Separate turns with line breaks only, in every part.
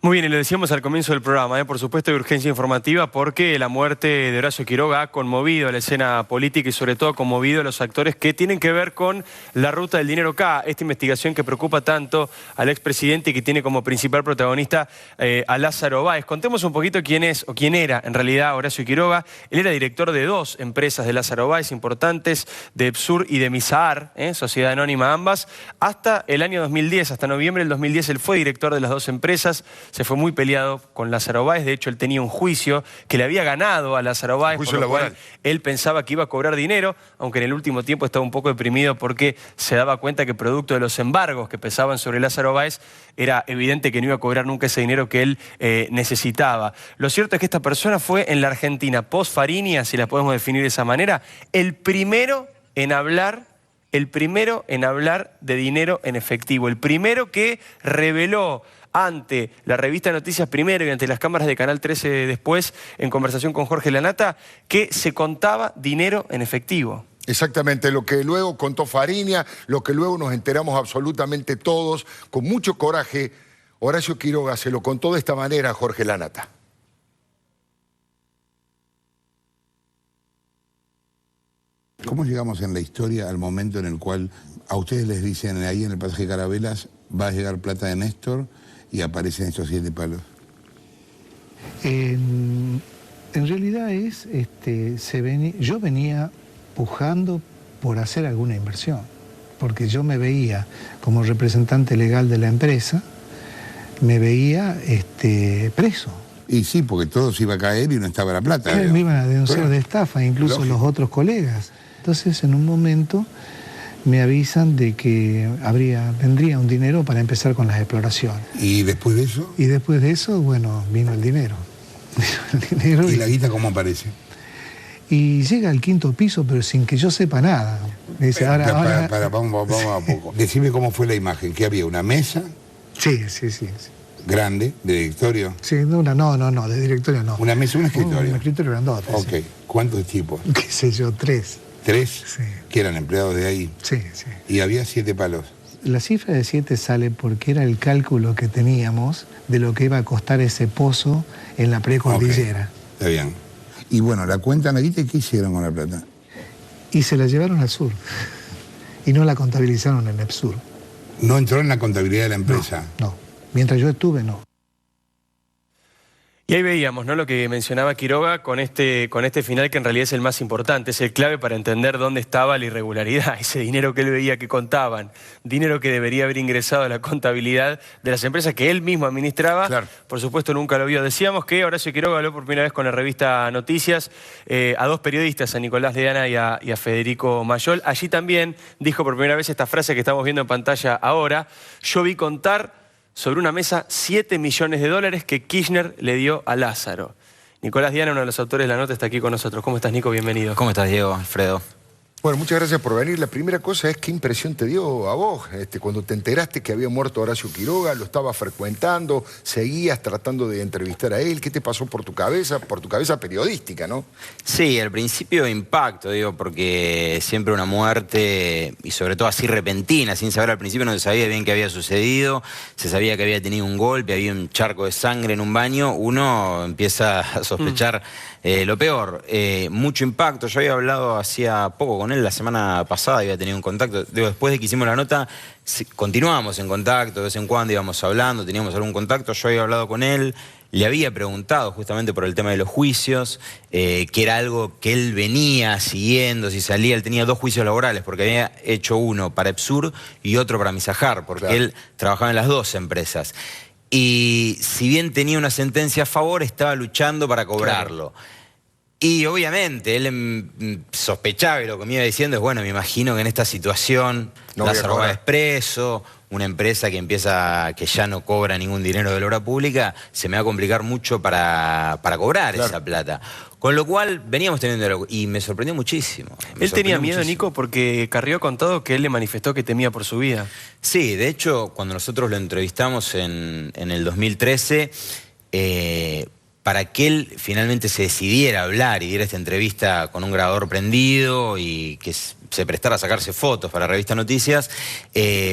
Muy bien, y lo decíamos al comienzo del programa, por supuesto de urgencia informativa, porque la muerte de Horacio Quiroga ha conmovido a la escena política y sobre todo ha conmovido a los actores que tienen que ver con la ruta del dinero K, esta investigación que preocupa tanto al expresidente y que tiene como principal protagonista a Lázaro Báez. Contemos un poquito quién es o quién era en realidad Horacio Quiroga. Él era director de dos empresas de Lázaro Báez importantes, de EPSUR y de Misaar, sociedad anónima ambas, hasta el año 2010, hasta noviembre del 2010 él fue director de las dos empresas. Se fue muy peleado con Lázaro Báez, de hecho él tenía un juicio que le había ganado a Lázaro Báez, por lo cual él pensaba que iba a cobrar dinero, aunque en el último tiempo estaba un poco deprimido porque se daba cuenta que producto de los embargos que pesaban sobre Lázaro Báez, era evidente que no iba a cobrar nunca ese dinero que él necesitaba. Lo cierto es que esta persona fue en la Argentina post-Fariña, si la podemos definir de esa manera, el primero en hablar de dinero en efectivo, el primero que reveló ante la revista Noticias primero y ante las cámaras de Canal 13 después, en conversación con Jorge Lanata, que se contaba dinero en efectivo.
Exactamente, lo que luego contó Fariña, lo que luego nos enteramos absolutamente todos, con mucho coraje, Horacio Quiroga se lo contó de esta manera a Jorge Lanata.
¿Cómo llegamos en la historia al momento en el cual a ustedes les dicen ahí en el pasaje Carabelas va a llegar plata de Néstor y aparecen estos 7 palos?
En realidad es, yo venía pujando por hacer alguna inversión, porque yo me veía como representante legal de la empresa, me veía preso.
Y sí, porque todo se iba a caer y no estaba la plata.
Me iban a denunciar de estafa, incluso lógico, los otros colegas. Entonces, en un momento me avisan de que vendría un dinero para empezar con las exploraciones.
¿Y después de eso?
Y después de eso, bueno, vino el dinero.
¿Y la guita cómo aparece?
Y llega al 5.º piso, pero sin que yo sepa nada. Me dice,
vamos a poco. Decime cómo fue la imagen. ¿Qué había? ¿Una mesa?
Sí.
¿Grande? ¿De directorio?
Sí, no, de directorio no.
¿Una mesa, un escritorio?
Un escritorio grandote.
Ok.
Sí.
¿Cuántos tipos?
Qué sé yo, 3.
¿3?
Sí.
¿Que eran empleados de ahí?
Sí.
¿Y había 7 palos?
La cifra de 7 sale porque era el cálculo que teníamos de lo que iba a costar ese pozo en la precordillera.
Okay. Está bien. Y bueno, la cuentan ahorita y ¿qué hicieron con la plata?
Y se la llevaron al sur. Y no la contabilizaron en EPSUR.
¿No entró en la contabilidad de la empresa?
No. Mientras yo estuve, no.
Y ahí veíamos, ¿no?, lo que mencionaba Quiroga con este final que en realidad es el más importante, es el clave para entender dónde estaba la irregularidad, ese dinero que él veía que contaban, dinero que debería haber ingresado a la contabilidad de las empresas que él mismo administraba, claro. Por supuesto nunca lo vio. Decíamos que Horacio Quiroga habló por primera vez con la revista Noticias a 2 periodistas, a Nicolás Leana y a Federico Mayol. Allí también dijo por primera vez esta frase que estamos viendo en pantalla ahora: yo vi contar sobre una mesa 7 millones de dólares que Kirchner le dio a Lázaro. Nicolás Diana, uno de los autores de la nota, está aquí con nosotros. ¿Cómo estás, Nico? Bienvenido.
¿Cómo estás, Diego? Alfredo.
Bueno, muchas gracias por venir. La primera cosa es qué impresión te dio a vos cuando te enteraste que había muerto Horacio Quiroga, lo estabas frecuentando, seguías tratando de entrevistar a él. ¿Qué te pasó por tu cabeza periodística, no?
Sí, al principio impacto, digo, porque siempre una muerte, y sobre todo así repentina, sin saber al principio, no se sabía bien qué había sucedido, se sabía que había tenido un golpe, había un charco de sangre en un baño, uno empieza a sospechar lo peor. Mucho impacto. Yo había hablado hacía poco con él, la semana pasada había tenido un contacto. Digo, después de que hicimos la nota, continuábamos en contacto, de vez en cuando íbamos hablando, teníamos algún contacto. Yo había hablado con él, le había preguntado justamente por el tema de los juicios, que era algo que él venía siguiendo, si salía. Él tenía 2 juicios laborales, porque había hecho uno para EPSUR y otro para Misaar, porque claro, él trabajaba en las 2 empresas. Y si bien tenía una sentencia a favor, estaba luchando para cobrarlo. Claro. Y obviamente él sospechaba, y lo que me iba diciendo es, bueno, me imagino que en esta situación Lázaro Báez preso, una empresa que ya no cobra ningún dinero de la obra pública, se me va a complicar mucho para cobrar esa plata. Con lo cual veníamos teniendo algo, y me sorprendió muchísimo.
Él tenía miedo, Nico, porque Carrió ha contado que él le manifestó que temía por su vida.
Sí, de hecho, cuando nosotros lo entrevistamos en el 2013, para que él finalmente se decidiera a hablar y diera esta entrevista con un grabador prendido y que se prestara a sacarse fotos para Revista Noticias,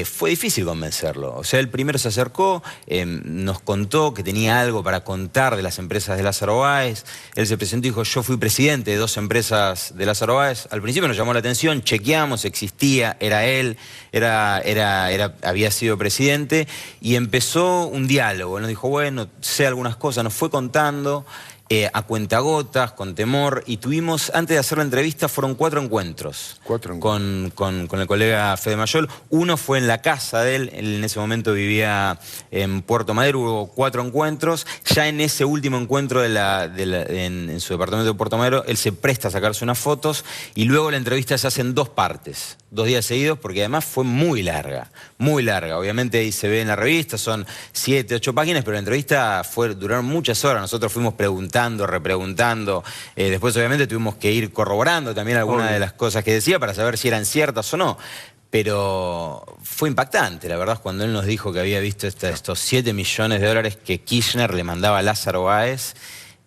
fue difícil convencerlo. O sea, él primero se acercó, nos contó que tenía algo para contar de las empresas de Lázaro Báez. Él se presentó y dijo, yo fui presidente de 2 empresas de Lázaro Báez. Al principio nos llamó la atención, chequeamos, existía, era él, había sido presidente, y empezó un diálogo. Él nos dijo, bueno, sé algunas cosas, nos fue contando a cuentagotas, con temor, y tuvimos, antes de hacer la entrevista, fueron 4 encuentros. Con el colega Fede Mayol. Uno fue en la casa de él en ese momento vivía en Puerto Madero, hubo 4 encuentros. Ya en ese último encuentro en su departamento de Puerto Madero, él se presta a sacarse unas fotos, y luego la entrevista se hace en 2 partes, 2 días seguidos, porque además fue muy larga, muy larga. Obviamente ahí se ve en la revista, son 7, 8 páginas, pero la entrevista duraron muchas horas. Nosotros fuimos preguntando, repreguntando. Después obviamente tuvimos que ir corroborando también algunas de las cosas que decía para saber si eran ciertas o no. Pero fue impactante, la verdad, cuando él nos dijo que había visto estos 7 millones de dólares que Kirchner le mandaba a Lázaro Báez.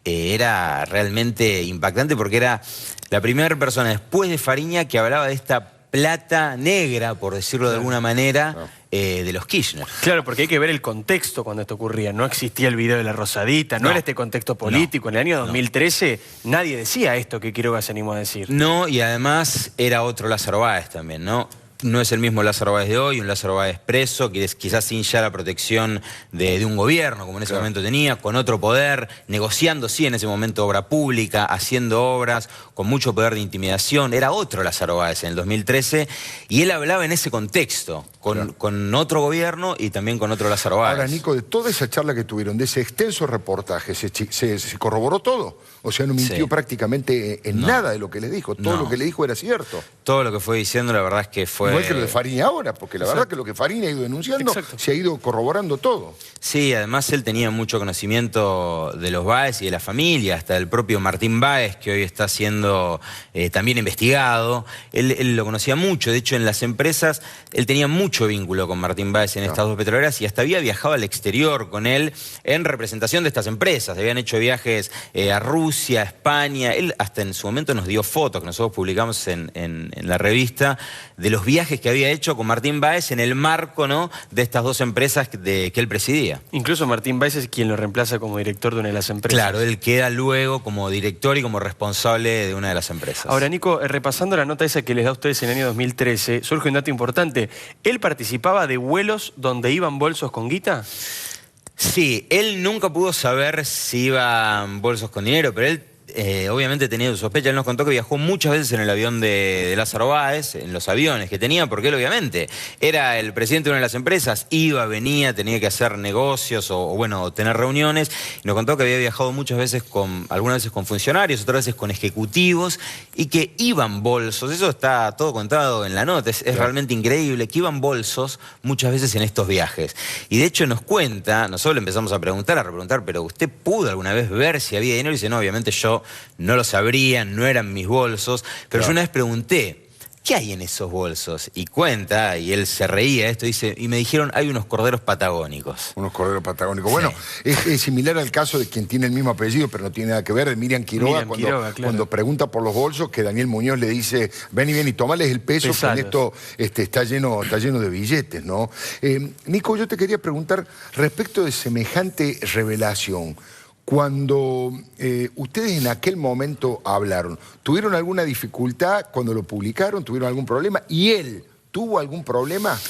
Era realmente impactante porque era la primera persona después de Fariña que hablaba de esta plata negra, por decirlo de alguna manera, de los Kirchner.
Claro, porque hay que ver el contexto cuando esto ocurría. No existía el video de la Rosadita, no era este contexto político. En el año 2013 nadie decía esto que Quiroga se animó a decir.
No, y además era otro Lázaro Báez también, ¿no? No es el mismo Lázaro Báez de hoy, un Lázaro Báez preso, quizás sin ya la protección de un gobierno, como en ese momento tenía, con otro poder, negociando, sí, en ese momento obra pública, haciendo obras, con mucho poder de intimidación. Era otro Lázaro Báez en el 2013, y él hablaba en ese contexto, con otro gobierno y también con otro Lázaro Báez.
Ahora, Nico, de toda esa charla que tuvieron, de ese extenso reportaje, ¿se corroboró todo? O sea, no mintió prácticamente en nada de lo que le dijo. Todo lo que le dijo era cierto.
Todo lo que fue diciendo, la verdad es que fue...
Igual que lo de Fariña ahora, porque la verdad que lo que Fariña ha ido denunciando se ha ido corroborando todo.
Sí, además él tenía mucho conocimiento de los Báez y de la familia, hasta del propio Martín Báez, que hoy está siendo también investigado. Él lo conocía mucho, de hecho en las empresas él tenía mucho vínculo con Martín Báez en estas 2 petroleras, y hasta había viajado al exterior con él en representación de estas empresas. Habían hecho viajes a Rusia, a España. Él hasta en su momento nos dio fotos que nosotros publicamos en la revista de los viajes que había hecho con Martín Báez en el marco, ¿no?, de estas 2 empresas que él presidía.
Incluso Martín Báez es quien lo reemplaza como director de una de las empresas.
Claro, él queda luego como director y como responsable de una de las empresas.
Ahora, Nico, repasando la nota esa que les da a ustedes en el año 2013, surge un dato importante. ¿Él participaba de vuelos donde iban bolsos con guita?
Sí, él nunca pudo saber si iban bolsos con dinero, pero él obviamente tenía su sospecha. Él nos contó que viajó muchas veces en el avión de Lázaro Báez, en los aviones que tenía, porque él obviamente era el presidente de una de las empresas, iba, venía, tenía que hacer negocios o tener reuniones. Y nos contó que había viajado muchas veces algunas veces con funcionarios, otras veces con ejecutivos, y que iban bolsos. Eso está todo contado en la nota, es realmente increíble, que iban bolsos muchas veces en estos viajes. Y de hecho nos cuenta, nosotros le empezamos a repreguntar, pero ¿usted pudo alguna vez ver si había dinero? Y dice, no, obviamente yo no lo sabría, no eran mis bolsos, pero yo una vez pregunté, ¿qué hay en esos bolsos? Y cuenta, y él se reía esto, dice, y me dijeron, hay unos corderos patagónicos.
Unos corderos patagónicos. Bueno, es similar al caso de quien tiene el mismo apellido, pero no tiene nada que ver, de Miriam Quiroga, cuando pregunta por los bolsos, que Daniel Muñoz le dice, ven y tomales el peso, con esto está lleno de billetes, ¿no? Nico, yo te quería preguntar respecto de semejante revelación. Cuando ustedes en aquel momento hablaron, ¿tuvieron alguna dificultad cuando lo publicaron? ¿Tuvieron algún problema? ¿Y él tuvo algún problema?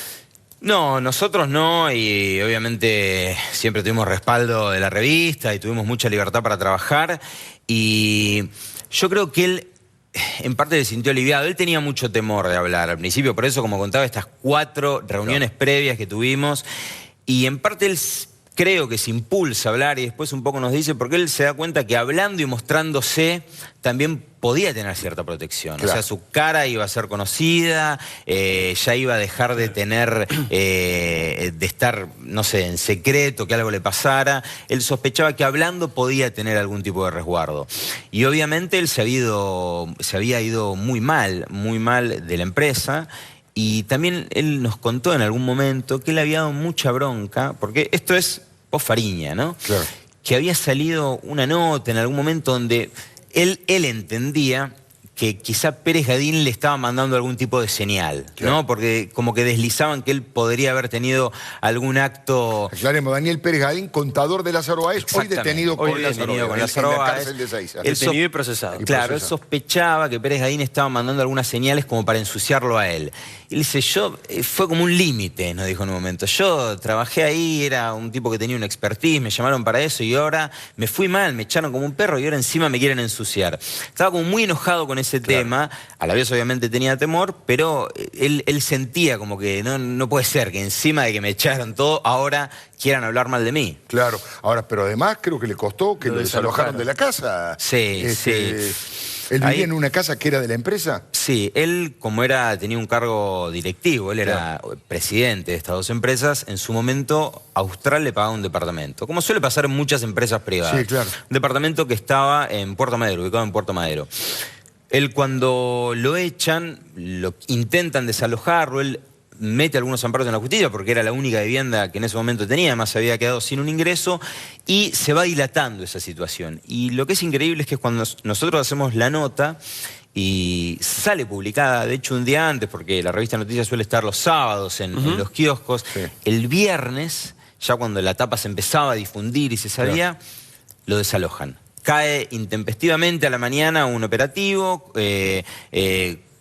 No, nosotros no, y obviamente siempre tuvimos respaldo de la revista y tuvimos mucha libertad para trabajar, y yo creo que él en parte se sintió aliviado. Él tenía mucho temor de hablar al principio, por eso, como contaba, estas 4 reuniones previas que tuvimos, y en parte él creo que se impulsa a hablar, y después un poco nos dice, porque él se da cuenta que hablando y mostrándose también podía tener cierta protección. O sea, su cara iba a ser conocida, ya iba a dejar de tener, de estar, no sé, en secreto, que algo le pasara. Él sospechaba que hablando podía tener algún tipo de resguardo. Y obviamente él se había ido muy mal de la empresa. Y también él nos contó en algún momento que él había dado mucha bronca, porque esto es post Fariña, ¿no? Claro. Que había salido una nota en algún momento donde él entendía que quizá Pérez Gadín le estaba mandando algún tipo de señal,
claro,
¿no? Porque como que deslizaban que él podría haber tenido algún acto...
Aclaremos, Daniel Pérez Gadín, contador de Lázaro Báez, hoy detenido con Lázaro Báez,
en
de Ezeiza.
Detenido y procesado.
Claro, él sospechaba que Pérez Gadín estaba mandando algunas señales como para ensuciarlo a él. Y él dice, fue como un límite, nos dijo en un momento. Yo trabajé ahí, era un tipo que tenía una expertise, me llamaron para eso y ahora me fui mal, me echaron como un perro y ahora encima me quieren ensuciar. Estaba como muy enojado con ese tema, a la vez obviamente tenía temor, pero él sentía como que no puede ser que encima de que me echaron todo, ahora quieran hablar mal de mí.
Claro, ahora, pero además creo que le costó que lo desalojaron de la casa.
Sí, sí.
¿Él vivía en una casa que era de la empresa?
Sí, él como tenía un cargo directivo, él era presidente de estas dos empresas, en su momento Austral le pagaba un departamento, como suele pasar en muchas empresas privadas.
Sí, claro.
Un departamento que estaba en Puerto Madero, ubicado en Puerto Madero. Él cuando lo echan, lo intentan desalojarlo, él mete algunos amparos en la justicia porque era la única vivienda que en ese momento tenía, además se había quedado sin un ingreso y se va dilatando esa situación. Y lo que es increíble es que cuando nosotros hacemos la nota y sale publicada, de hecho un día antes, porque la revista Noticias suele estar los sábados en los kioscos, el viernes, ya cuando la tapa se empezaba a difundir y se sabía, lo desalojan. Cae intempestivamente a la mañana un operativo,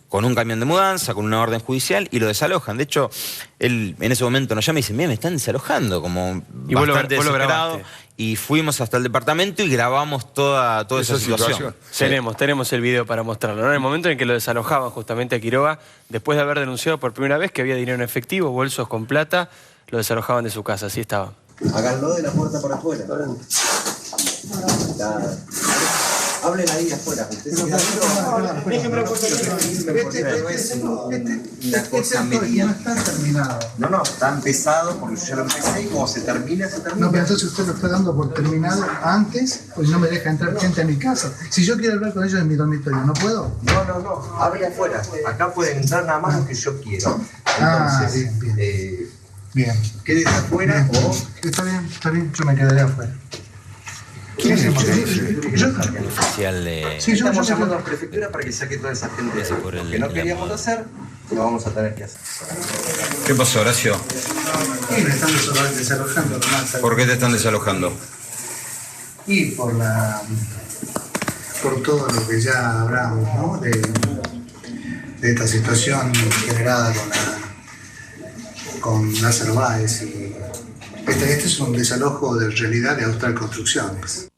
con un camión de mudanza, con una orden judicial, y lo desalojan. De hecho, él en ese momento nos llama y dice, mira, me están desalojando, como
y
bastante
vos lo
desesperado.
grabaste.
Y fuimos hasta el departamento y grabamos toda esa situación.
Sí. Tenemos el video para mostrarlo, ¿no? En el momento en que lo desalojaban justamente a Quiroga, después de haber denunciado por primera vez que había dinero en efectivo, bolsos con plata, lo desalojaban de su casa, así estaba.
Háganlo de la puerta para afuera. Hablen ahí afuera. Una cosa media.
No está terminado.
No, está empezado porque yo ya lo empecé y como se termina, se termina.
No, pero entonces usted lo está dando por terminado antes, pues no me deja entrar gente a mi casa. Si yo quiero hablar con ellos en mi dormitorio, ¿no puedo?
No. Hablen afuera. Acá pueden entrar nada más lo que yo quiero. Entonces,
bien.
Quédese afuera o...
Está bien, yo me quedaré afuera.
¿Quién es el
Oficial de...
Sí, yo
estamos llamando a la prefectura para que saque toda esa gente de ahí. Lo que no queríamos hacer, lo vamos a tener que hacer.
¿Qué pasó, Horacio?
Y me están desalojando nomás.
¿Por qué te están desalojando?
Y por todo lo que ya hablamos, ¿no? De esta situación generada con Lázaro Báez y este es un desalojo de realidad de Austral Construcciones.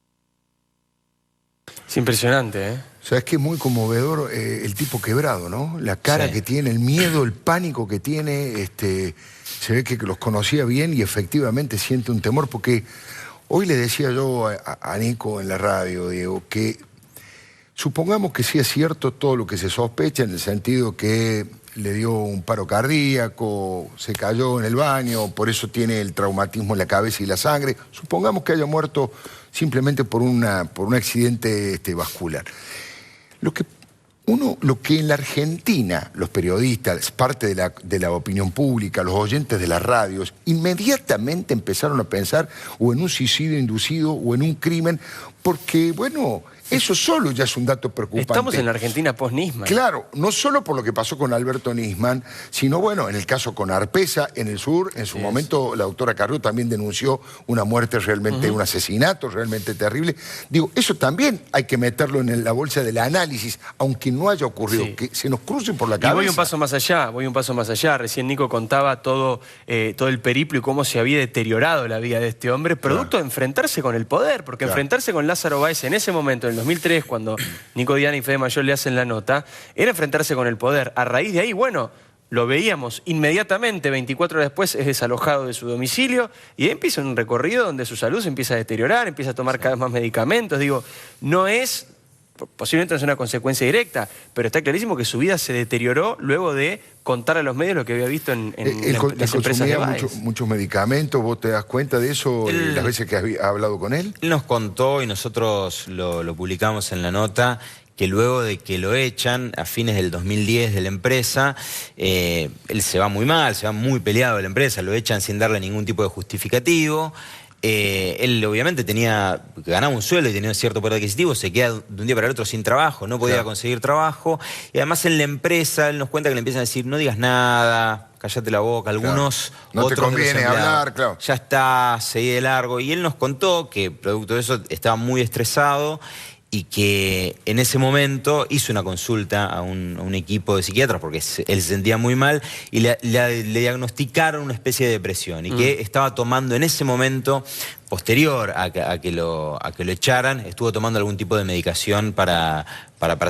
Es impresionante, ¿eh?
O sea, es que es muy conmovedor el tipo quebrado, ¿no? La cara que tiene, el miedo, el pánico que tiene, se ve que los conocía bien y efectivamente siente un temor, porque hoy le decía yo a Nico en la radio, Diego, que supongamos que sí es cierto todo lo que se sospecha, en el sentido que le dio un paro cardíaco, se cayó en el baño, por eso tiene el traumatismo en la cabeza y la sangre. Supongamos que haya muerto simplemente por un accidente vascular. Lo que en la Argentina, los periodistas, parte de la opinión pública, los oyentes de las radios, inmediatamente empezaron a pensar o en un suicidio inducido o en un crimen, porque, bueno, eso solo ya es un dato preocupante.
Estamos en la Argentina post-Nisman.
Claro, no solo por lo que pasó con Alberto Nisman, sino, bueno, en el caso con Arpesa, en el sur, en su momento la doctora Carrió también denunció una muerte realmente, un asesinato realmente terrible. Digo, eso también hay que meterlo en la bolsa del análisis, aunque no haya ocurrido, que se nos cruce por la cabeza.
Y voy un paso más allá, Recién Nico contaba todo el periplo y cómo se había deteriorado la vida de este hombre, producto de enfrentarse con el poder, porque enfrentarse con Lázaro Báez en ese momento, en el 2003, cuando Nico Diana y Fede Mayor le hacen la nota, era enfrentarse con el poder. A raíz de ahí, bueno, lo veíamos inmediatamente, 24 horas después es desalojado de su domicilio y ahí empieza un recorrido donde su salud se empieza a deteriorar, empieza a tomar cada vez más medicamentos. Digo, no es, posiblemente no es una consecuencia directa, pero está clarísimo que su vida se deterioró luego de contar a los medios lo que había visto en las empresas de Báez.
Muchos medicamentos, ¿vos te das cuenta de eso las veces que has hablado con él?
Él nos contó y nosotros lo publicamos en la nota, que luego de que lo echan a fines del 2010 de la empresa, él se va muy mal, se va muy peleado de la empresa, lo echan sin darle ningún tipo de justificativo. él obviamente ganaba un sueldo y tenía un cierto poder adquisitivo, se queda de un día para el otro sin trabajo, no podía conseguir trabajo, y además en la empresa él nos cuenta que le empiezan a decir, no digas nada, cállate la boca, algunos
no
otros
te conviene hablar, claro.
Ya está, seguí de largo, y él nos contó que producto de eso estaba muy estresado y que en ese momento hizo una consulta a un equipo de psiquiatras porque él se sentía muy mal y le diagnosticaron una especie de depresión y que estaba tomando en ese momento, posterior a que lo echaran, estuvo tomando algún tipo de medicación para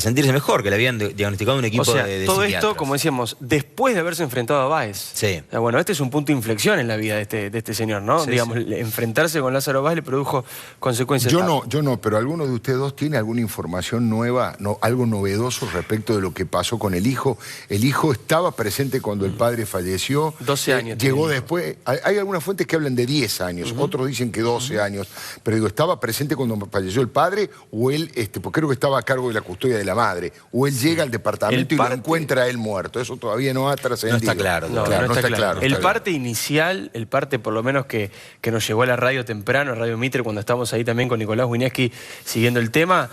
sentirse mejor, que le habían diagnosticado un equipo
o sea,
de
todo
psiquiatras.
esto, como decíamos, después de haberse enfrentado a Báez.
Sí.
O sea, bueno, este es un punto de inflexión en la vida de este señor, ¿no?
Sí,
Digamos, enfrentarse con Lázaro Báez le produjo consecuencias.
Yo no, pero ¿alguno de ustedes dos tiene alguna información nueva, algo novedoso respecto de lo que pasó con el hijo? El hijo estaba presente cuando el padre falleció.
12 años.
Llegó después. Hay algunas fuentes que hablan de 10 años, otros dicen que 12 años. Pero digo, ¿estaba presente cuando falleció el padre o él, porque creo que estaba a cargo de la custodia de la madre? ¿O él llega al departamento y lo encuentra a él muerto? Eso todavía no ha trascendido.
No está claro.
No está claro. El parte inicial, el parte por lo menos que nos llegó a la radio temprano, a Radio Mitre, cuando estábamos ahí también con Nicolás Wiñaski siguiendo el tema,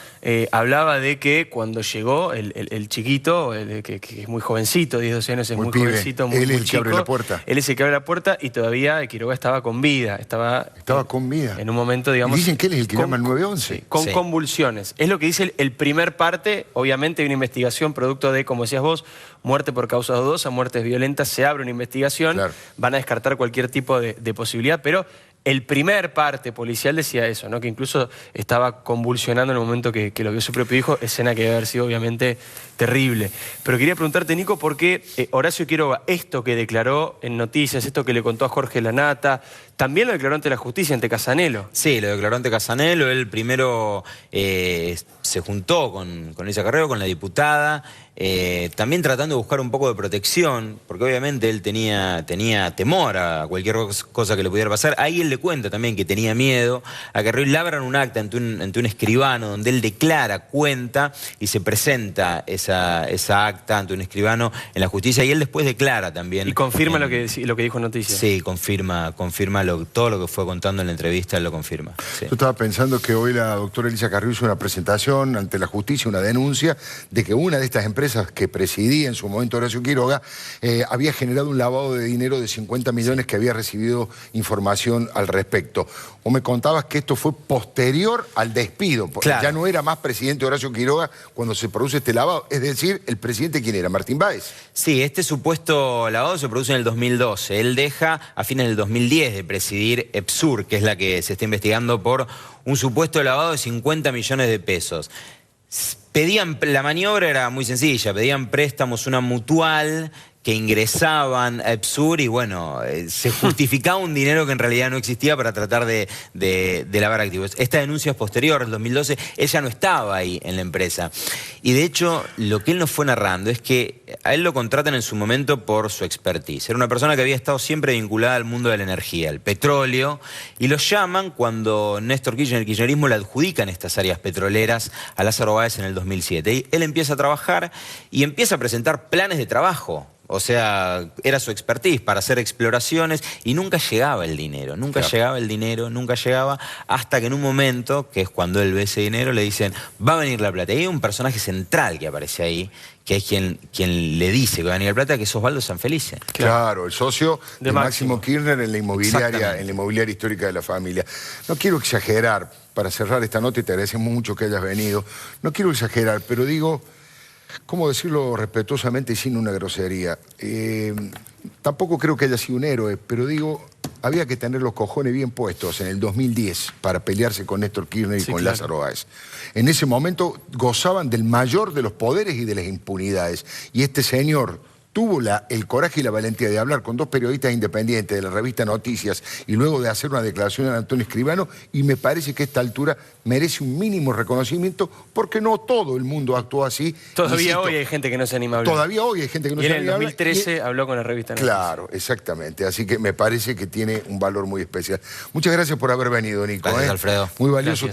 hablaba de que cuando llegó el chiquito, que es muy jovencito, 10, 12 años, es muy jovencito, muy
él es el
chico.
que abre la puerta.
Él es el que abre la puerta y todavía Quiroga estaba con vida. Estaba
con vida.
En un momento, digamos...
Y dicen que él es el que llama al 911.
Sí, con convulsiones. Es lo que dice el primer parte. Obviamente hay una investigación producto de, como decías vos, muerte por causas dudosas, muertes violentas. Se abre una investigación. Claro. Van a descartar cualquier tipo de posibilidad, pero... El primer parte policial decía eso, ¿no? Que incluso estaba convulsionando en el momento que lo vio su propio hijo, escena que debe haber sido obviamente terrible. Pero quería preguntarte, Nico, ¿por qué Horacio Quiroga, esto que declaró en noticias, esto que le contó a Jorge Lanata, también lo declaró ante la justicia, ante Casanelo?
Sí, lo declaró ante Casanelo. Él primero se juntó con Elisa Carrero, con la diputada, también tratando de buscar un poco de protección, porque obviamente él tenía temor a cualquier cosa que le pudiera pasar. Ahí él le cuenta también que tenía miedo a Carrero y labran un acta ante un escribano donde él declara, cuenta y se presenta esa acta ante un escribano en la justicia y él después declara también.
¿Y confirma lo que dijo en noticias?
Sí, confirma todo lo que fue contando en la entrevista, él lo confirma. Sí.
Yo estaba pensando que hoy la doctora Elisa Carrero hizo una presentación ante la justicia, una denuncia de que una de estas empresas que presidía en su momento Horacio Quiroga había generado un lavado de dinero de 50 millones que había recibido información al respecto. O me contabas que esto fue posterior al despido, porque ya no era más presidente Horacio Quiroga cuando se produce este lavado. Es decir, ¿el presidente quién era? ¿Martín Báez?
Sí, este supuesto lavado se produce en el 2012. Él deja a fines del 2010 de presidir EPSUR, que es la que se está investigando por un supuesto lavado de 50 millones de pesos. La maniobra era muy sencilla, pedían préstamos, una mutual que ingresaban a EPSUR y bueno, se justificaba un dinero que en realidad no existía para tratar de lavar activos. Esta denuncia es posterior, en 2012, él ya no estaba ahí en la empresa. Y de hecho, lo que él nos fue narrando es que a él lo contratan en su momento por su expertise. Era una persona que había estado siempre vinculada al mundo de la energía, el petróleo, y lo llaman cuando Néstor Kirchner, el kirchnerismo, le adjudican estas áreas petroleras a Lázaro Báez en el 2007. Y él empieza a trabajar y empieza a presentar planes de trabajo. O sea, era su expertise para hacer exploraciones y nunca llegaba el dinero, nunca llegaba, hasta que en un momento, que es cuando él ve ese dinero, le dicen, va a venir la plata. Y hay un personaje central que aparece ahí, que es quien le dice que va a venir la plata, que es Osvaldo Sanfelice.
Claro, el socio de Máximo Kirchner en la inmobiliaria histórica de la familia. No quiero exagerar, para cerrar esta nota, y te agradecemos mucho que hayas venido, no quiero exagerar, pero digo... ¿Cómo decirlo respetuosamente y sin una grosería? Tampoco creo que haya sido un héroe, pero digo, había que tener los cojones bien puestos en el 2010 para pelearse con Néstor Kirchner y con Lázaro Báez. En ese momento gozaban del mayor de los poderes y de las impunidades. Y este señor tuvo el coraje y la valentía de hablar con dos periodistas independientes de la revista Noticias y luego de hacer una declaración a Antonio Escribano, y me parece que a esta altura merece un mínimo reconocimiento porque no todo el mundo actuó así.
Todavía hoy hay gente que no se anima a hablar.
Todavía hoy hay gente que no se anima a hablar.
Y en el 2013 habló con la revista Noticias.
Claro, exactamente. Así que me parece que tiene un valor muy especial. Muchas gracias por haber venido, Nico.
Gracias, Alfredo.
Muy valioso.
Gracias.